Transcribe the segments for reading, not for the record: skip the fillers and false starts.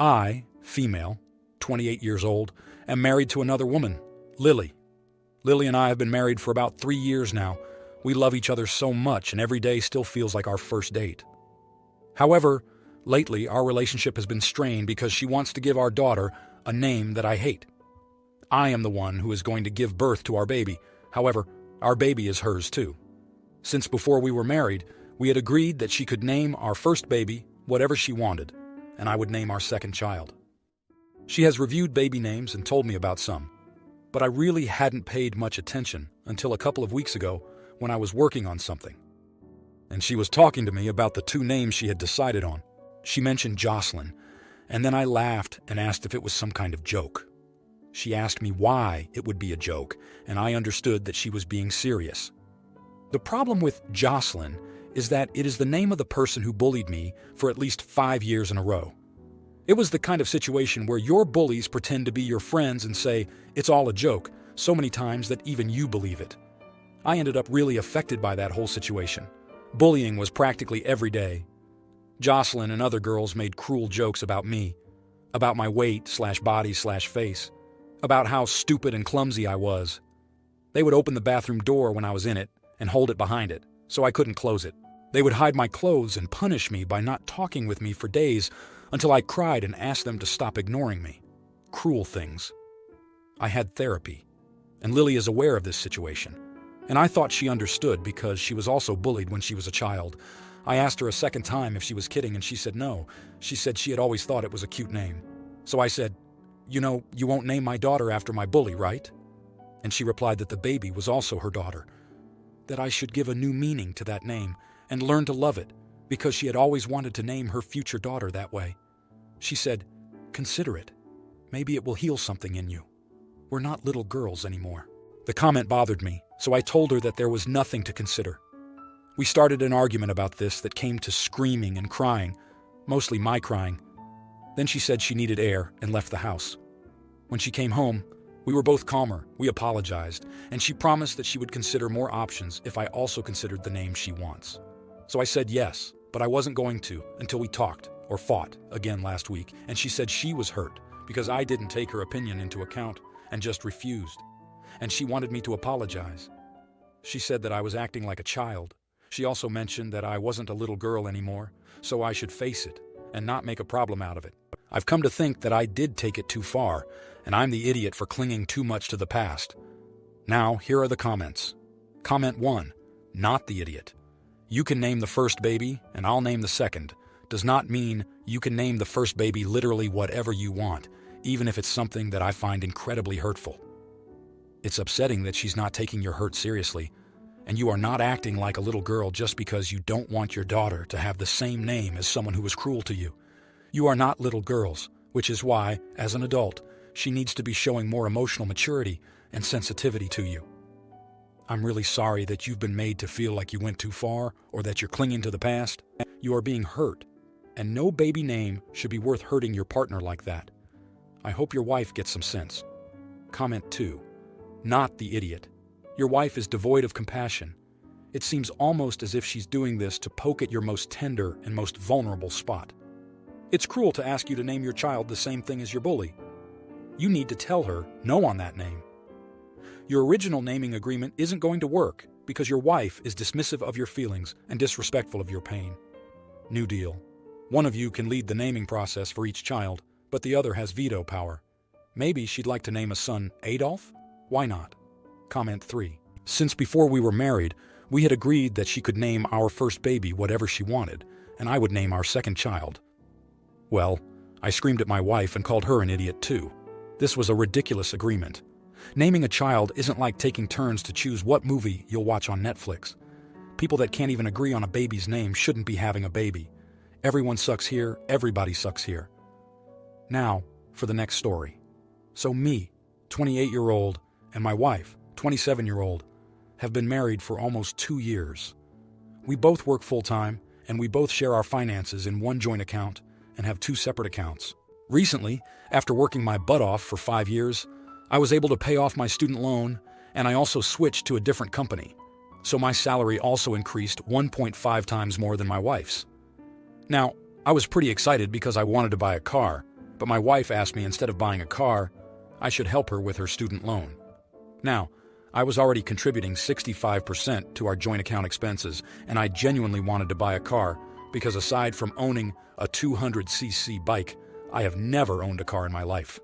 I, female, 28 years old, am married to another woman, Lily. Lily and I have been married for about 3 years now. We love each other so much, and every day still feels like our first date. However, lately our relationship has been strained because she wants to give our daughter a name that I hate. I am the one who is going to give birth to our baby. However, our baby is hers too. Since before we were married, we had agreed that she could name our first baby whatever she wanted, and I would name our second child. She has reviewed baby names and told me about some, but I really hadn't paid much attention until a couple of weeks ago when I was working on something. And she was talking to me about the 2 names she had decided on. She mentioned Jocelyn, and then I laughed and asked if it was some kind of joke. She asked me why it would be a joke, and I understood that she was being serious. The problem with Jocelyn is that it is the name of the person who bullied me for at least 5 years in a row. It was the kind of situation where your bullies pretend to be your friends and say, "It's all a joke," so many times that even you believe it. I ended up really affected by that whole situation. Bullying was practically every day. Jocelyn and other girls made cruel jokes about me, about my weight/body/face, about how stupid and clumsy I was. They would open the bathroom door when I was in it and hold it behind it, so I couldn't close it. They would hide my clothes and punish me by not talking with me for days until I cried and asked them to stop ignoring me. Cruel things. I had therapy, and Lily is aware of this situation, and I thought she understood because she was also bullied when she was a child. I asked her a second time if she was kidding, and she said no. She said she had always thought it was a cute name. So I said, "You know, you won't name my daughter after my bully, right?" And she replied that the baby was also her daughter, that I should give a new meaning to that name and learn to love it, because she had always wanted to name her future daughter that way. She said, "Consider it. Maybe it will heal something in you. We're not little girls anymore." The comment bothered me, so I told her that there was nothing to consider. We started an argument about this that came to screaming and crying, mostly my crying. Then she said she needed air and left the house. When she came home, we were both calmer, we apologized, and she promised that she would consider more options if I also considered the name she wants. So I said yes, but I wasn't going to until we talked, or fought, again last week, and she said she was hurt because I didn't take her opinion into account and just refused. And she wanted me to apologize. She said that I was acting like a child. She also mentioned that I wasn't a little girl anymore, so I should face it and not make a problem out of it. I've come to think that I did take it too far, and I'm the idiot for clinging too much to the past. Now, here are the comments. Comment 1, not the idiot. You can name the first baby, and I'll name the second. Does not mean you can name the first baby literally whatever you want, even if it's something that I find incredibly hurtful. It's upsetting that she's not taking your hurt seriously, and you are not acting like a little girl just because you don't want your daughter to have the same name as someone who was cruel to you. You are not little girls, which is why, as an adult, she needs to be showing more emotional maturity and sensitivity to you. I'm really sorry that you've been made to feel like you went too far or that you're clinging to the past. You are being hurt, and no baby name should be worth hurting your partner like that. I hope your wife gets some sense. Comment 2, not the idiot. Your wife is devoid of compassion. It seems almost as if she's doing this to poke at your most tender and most vulnerable spot. It's cruel to ask you to name your child the same thing as your bully. You need to tell her no on that name. Your original naming agreement isn't going to work because your wife is dismissive of your feelings and disrespectful of your pain. New deal. One of you can lead the naming process for each child, but the other has veto power. Maybe she'd like to name a son Adolf? Why not? Comment 3. Since before we were married, we had agreed that she could name our first baby whatever she wanted, and I would name our second child. Well, I screamed at my wife and called her an idiot too. This was a ridiculous agreement. Naming a child isn't like taking turns to choose what movie you'll watch on Netflix. People that can't even agree on a baby's name shouldn't be having a baby. Everyone sucks here, everybody sucks here. Now, for the next story. So me, 28-year-old, and my wife, 27-year-old, have been married for almost 2 years. We both work full-time, and we both share our finances in one joint account and have 2 separate accounts. Recently, after working my butt off for 5 years, I was able to pay off my student loan, and I also switched to a different company. So my salary also increased 1.5 times more than my wife's. Now, I was pretty excited because I wanted to buy a car, but my wife asked me instead of buying a car, I should help her with her student loan. Now, I was already contributing 65% to our joint account expenses, and I genuinely wanted to buy a car because aside from owning a 200cc bike, I have never owned a car in my life.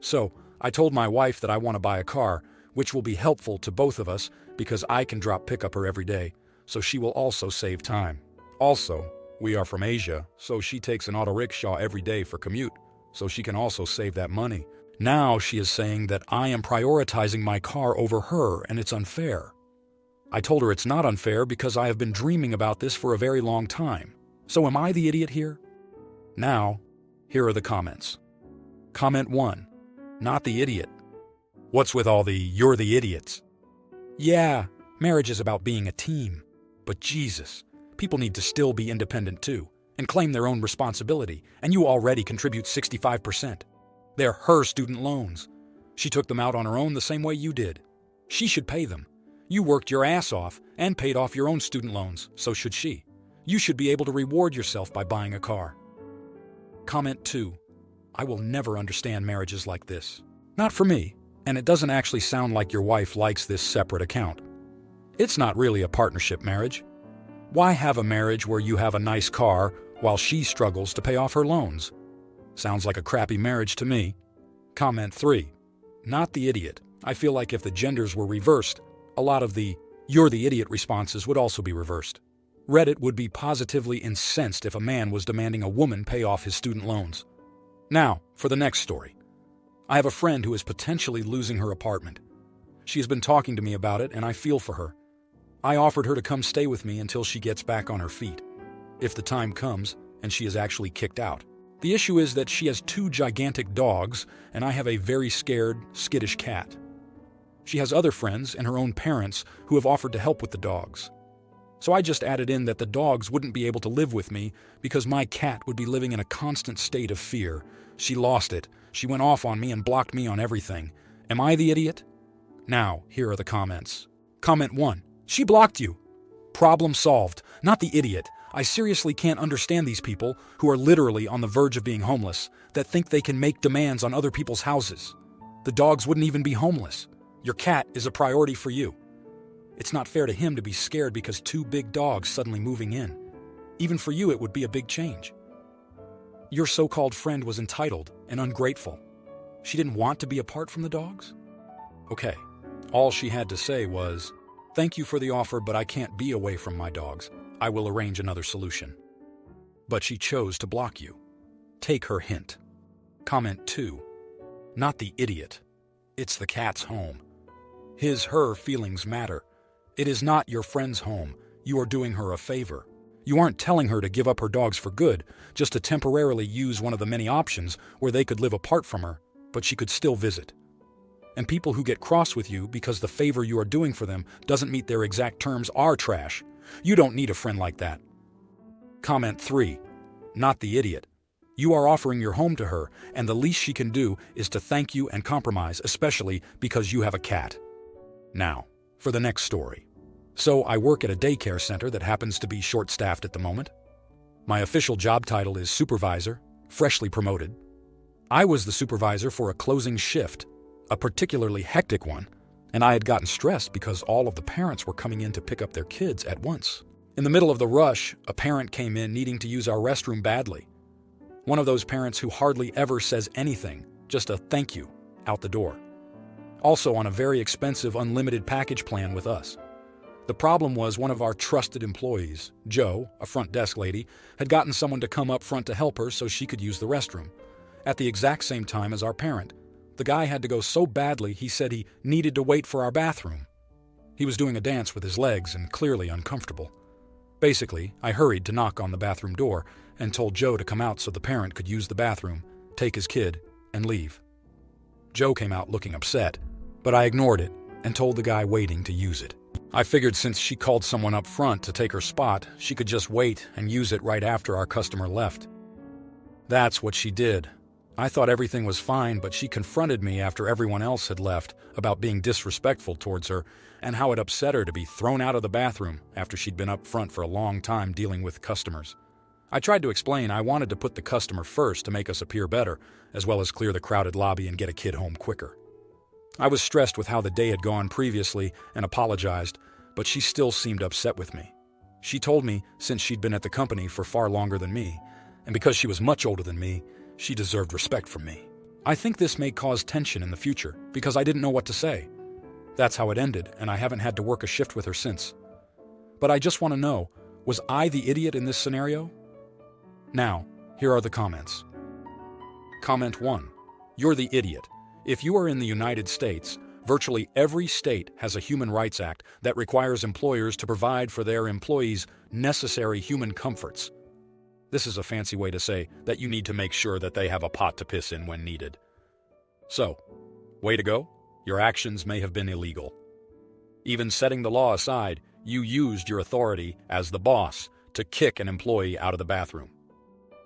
So, I told my wife that I want to buy a car, which will be helpful to both of us because I can drop pickup her every day, so she will also save time. Also, we are from Asia, so she takes an auto rickshaw every day for commute, so she can also save that money. Now she is saying that I am prioritizing my car over her and it's unfair. I told her it's not unfair because I have been dreaming about this for a very long time. So am I the idiot here? Now, here are the comments. Comment 1. Not the idiot. What's with all the "you're the idiots"? Yeah, marriage is about being a team. But Jesus, people need to still be independent too and claim their own responsibility, and you already contribute 65%. They're her student loans. She took them out on her own the same way you did. She should pay them. You worked your ass off and paid off your own student loans, so should she. You should be able to reward yourself by buying a car. Comment 2. I will never understand marriages like this. Not for me, and it doesn't actually sound like your wife likes this separate account. It's not really a partnership marriage. Why have a marriage where you have a nice car while she struggles to pay off her loans? Sounds like a crappy marriage to me. Comment 3. Not the idiot. I feel like if the genders were reversed, a lot of the "you're the idiot" responses would also be reversed. Reddit would be positively incensed if a man was demanding a woman pay off his student loans. Now, for the next story. I have a friend who is potentially losing her apartment. She has been talking to me about it, and I feel for her. I offered her to come stay with me until she gets back on her feet, if the time comes and she is actually kicked out. The issue is that she has 2 gigantic dogs, and I have a very scared, skittish cat. She has other friends and her own parents who have offered to help with the dogs. So I just added in that the dogs wouldn't be able to live with me because my cat would be living in a constant state of fear. She lost it. She went off on me and blocked me on everything. Am I the idiot? Now, here are the comments. Comment 1. She blocked you. Problem solved. Not the idiot. I seriously can't understand these people who are literally on the verge of being homeless that think they can make demands on other people's houses. The dogs wouldn't even be homeless. Your cat is a priority for you. It's not fair to him to be scared because 2 big dogs suddenly moving in. Even for you, it would be a big change. Your so-called friend was entitled and ungrateful. She didn't want to be apart from the dogs? Okay, all she had to say was, "Thank you for the offer, but I can't be away from my dogs. I will arrange another solution." But she chose to block you. Take her hint. Comment 2. Not the idiot. It's the cat's home. Her feelings matter. It is not your friend's home. You are doing her a favor. You aren't telling her to give up her dogs for good, just to temporarily use one of the many options where they could live apart from her, but she could still visit. And people who get cross with you because the favor you are doing for them doesn't meet their exact terms are trash. You don't need a friend like that. Comment 3. Not the idiot. You are offering your home to her, and the least she can do is to thank you and compromise, especially because you have a cat. Now, for the next story. So I work at a daycare center that happens to be short-staffed at the moment. My official job title is supervisor, freshly promoted. I was the supervisor for a closing shift, a particularly hectic one, and I had gotten stressed because all of the parents were coming in to pick up their kids at once. In the middle of the rush, a parent came in needing to use our restroom badly. One of those parents who hardly ever says anything, just a thank you, out the door. Also on a very expensive unlimited package plan with us. The problem was one of our trusted employees, Jo, a front desk lady, had gotten someone to come up front to help her so she could use the restroom. At the exact same time as our parent. The guy had to go so badly he said he needed to wait for our bathroom. He was doing a dance with his legs and clearly uncomfortable. Basically, I hurried to knock on the bathroom door and told Jo to come out so the parent could use the bathroom, take his kid, and leave. Jo came out looking upset, but I ignored it and told the guy waiting to use it. I figured since she called someone up front to take her spot, she could just wait and use it right after our customer left. That's what she did. I thought everything was fine, but she confronted me after everyone else had left about being disrespectful towards her and how it upset her to be thrown out of the bathroom after she'd been up front for a long time dealing with customers. I tried to explain I wanted to put the customer first to make us appear better, as well as clear the crowded lobby and get a kid home quicker. I was stressed with how the day had gone previously and apologized, but she still seemed upset with me. She told me since she'd been at the company for far longer than me, and because she was much older than me, she deserved respect from me. I think this may cause tension in the future because I didn't know what to say. That's how it ended, and I haven't had to work a shift with her since. But I just want to know, was I the idiot in this scenario? Now, here are the comments. Comment 1. You're the idiot. If you are in the United States, virtually every state has a Human Rights Act that requires employers to provide for their employees necessary human comforts. This is a fancy way to say that you need to make sure that they have a pot to piss in when needed. So, way to go. Your actions may have been illegal. Even setting the law aside, you used your authority as the boss to kick an employee out of the bathroom.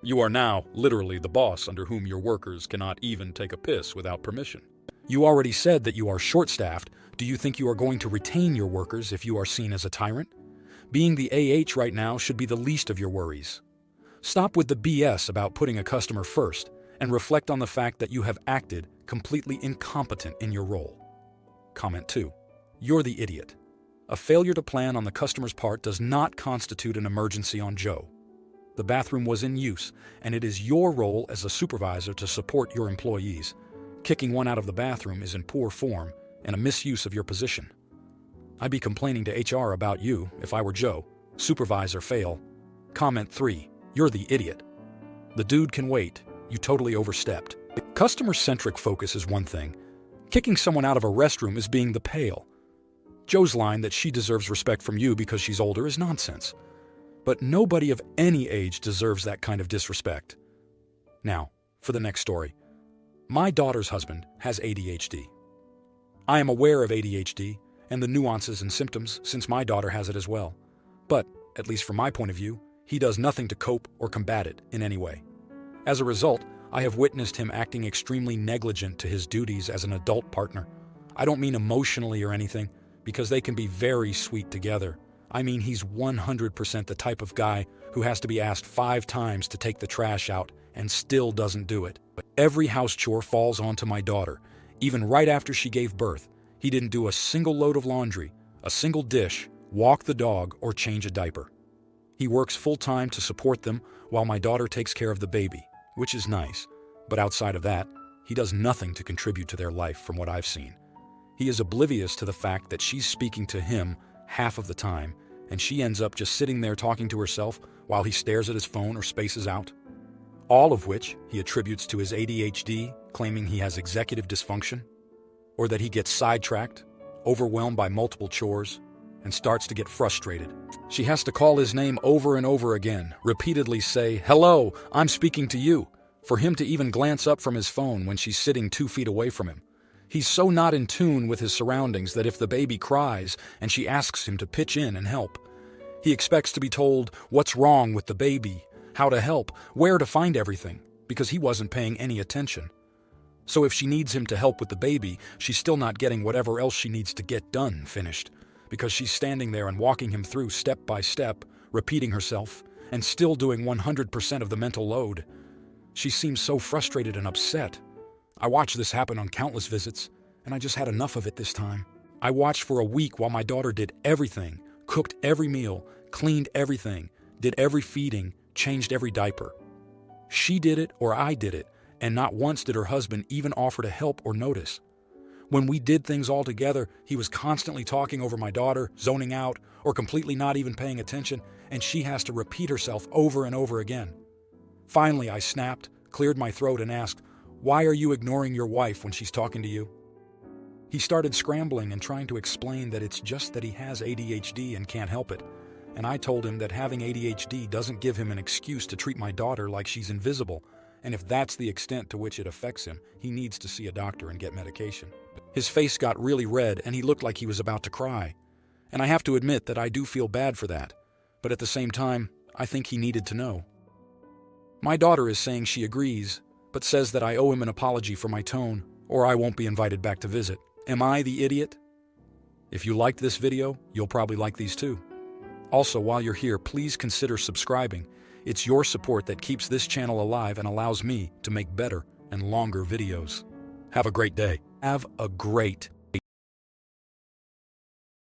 You are now literally the boss under whom your workers cannot even take a piss without permission. You already said that you are short-staffed. Do you think you are going to retain your workers if you are seen as a tyrant? Being the AH right now should be the least of your worries. Stop with the BS about putting a customer first and reflect on the fact that you have acted completely incompetent in your role. Comment 2. You're the idiot. A failure to plan on the customer's part does not constitute an emergency on Joe. The bathroom was in use, and it is your role as a supervisor to support your employees. Kicking one out of the bathroom is in poor form and a misuse of your position. I'd be complaining to HR about you if I were Joe. Supervisor fail. Comment 3. You're the idiot. The dude can wait. You totally overstepped. Customer-centric focus is one thing. Kicking someone out of a restroom is being the pale. Joe's line that she deserves respect from you because she's older is nonsense. But nobody of any age deserves that kind of disrespect. Now, for the next story. My daughter's husband has ADHD. I am aware of ADHD and the nuances and symptoms since my daughter has it as well. But, at least from my point of view, he does nothing to cope or combat it in any way. As a result, I have witnessed him acting extremely negligent to his duties as an adult partner. I don't mean emotionally or anything, because they can be very sweet together. I mean he's 100% the type of guy who has to be asked 5 times to take the trash out and still doesn't do it. But every house chore falls onto my daughter. Even right after she gave birth, he didn't do a single load of laundry, a single dish, walk the dog, or change a diaper. He works full-time to support them while my daughter takes care of the baby, which is nice. But outside of that, he does nothing to contribute to their life from what I've seen. He is oblivious to the fact that she's speaking to him half of the time, and she ends up just sitting there talking to herself while he stares at his phone or spaces out. All of which he attributes to his ADHD, claiming he has executive dysfunction, or that he gets sidetracked, overwhelmed by multiple chores, and starts to get frustrated. She has to call his name over and over again, repeatedly say, "Hello, I'm speaking to you," for him to even glance up from his phone when she's sitting 2 feet away from him. He's so not in tune with his surroundings that if the baby cries and she asks him to pitch in and help, he expects to be told what's wrong with the baby, how to help, where to find everything, because he wasn't paying any attention. So if she needs him to help with the baby, she's still not getting whatever else she needs to get done finished, because she's standing there and walking him through step by step, repeating herself, and still doing 100% of the mental load. She seems so frustrated and upset. I watched this happen on countless visits, and I just had enough of it this time. I watched for a week while my daughter did everything, cooked every meal, cleaned everything, did every feeding, changed every diaper. She did it or I did it, and not once did her husband even offer to help or notice. When we did things all together, he was constantly talking over my daughter, zoning out, or completely not even paying attention, and she has to repeat herself over and over again. Finally, I snapped, cleared my throat, and asked, "Why are you ignoring your wife when she's talking to you?" He started scrambling and trying to explain that it's just that he has ADHD and can't help it, and I told him that having ADHD doesn't give him an excuse to treat my daughter like she's invisible, and if that's the extent to which it affects him, he needs to see a doctor and get medication. His face got really red and he looked like he was about to cry, and I have to admit that I do feel bad for that, but at the same time, I think he needed to know. My daughter is saying she agrees, but says that I owe him an apology for my tone, or I won't be invited back to visit. Am I the idiot? If you liked this video, you'll probably like these too. Also, while you're here, please consider subscribing It's your support that keeps this channel alive and allows me to make better and longer videos. Have a great day. Have a great